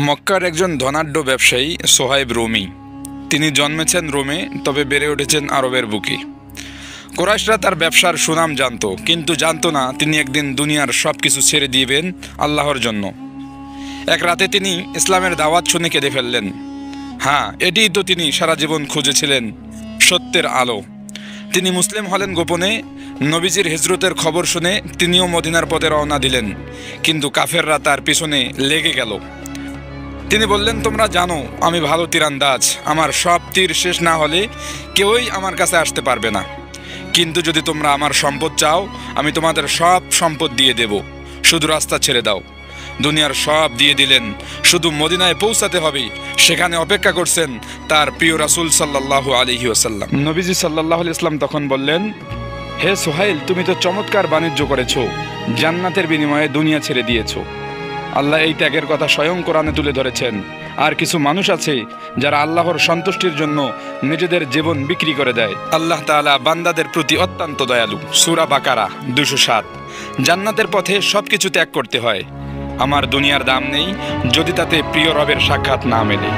মক্কার একজন ধনাঢ্য ব্যবসায়ী সোহাইব রুমি। তিনি জন্মেছেন রোমে, তবে বেড়ে উঠেছেন আরবের বুকে। কুরাইশরা তার ব্যবসার সুনাম জানত, কিন্তু জানতো না তিনি একদিন দুনিয়ার সব কিছু ছেড়ে দিবেন আল্লাহর জন্য। এক রাতে তিনি ইসলামের দাওয়াত শুনে কেঁদে ফেললেন। হ্যাঁ, এটিই তো তিনি সারা জীবন খুঁজেছিলেন, সত্যের আলো। তিনি মুসলিম হলেন গোপনে। নবীজির হিজরতের খবর শুনে তিনিও মদিনার পথে রওনা দিলেন, কিন্তু কাফেররা তার পিছনে লেগে গেল। তিনি বললেন, তোমরা জানো আমি ভালো তীরান্দাজ, আমার সব তীর শেষ না হলে কেউই আমার কাছে আসতে পারবে না। কিন্তু যদি তোমরা আমার সম্পদ চাও, আমি তোমাদের সব সম্পদ দিয়ে দেব, শুধু রাস্তা ছেড়ে দাও। দুনিয়ার সব দিয়ে দিলেন, শুধু মদিনায় পৌঁছাতে হবে। সেখানে অপেক্ষা করছেন তার প্রিয় রাসূল সাল্লাল্লাহু আলাইহি ওয়াসাল্লাম। নবীজি সাল্লাল্লাহু আলাইহি ওয়াসাল্লাম তখন বললেন, হে সোহাইল, তুমি তো চমৎকার বাণিজ্য করেছো, জান্নাতের বিনিময়ে দুনিয়া ছেড়ে দিয়েছো। আল্লাহ এই ত্যাগের কথা স্বয়ং কোরআনে তুলে ধরেছেন। আর কিছু মানুষ আছে যারা আল্লাহর সন্তুষ্টির জন্য নিজেদের জীবন বিক্রি করে দেয়। আল্লাহ তাআলা বান্দাদের প্রতি অত্যন্ত দয়ালু। সূরা বাকারা 207। জান্নাতের পথে সবকিছু ত্যাগ করতে হয়। আমার দুনিয়ার দাম নেই যদি তাতে প্রিয় রবের সাক্ষাৎ না মেলে।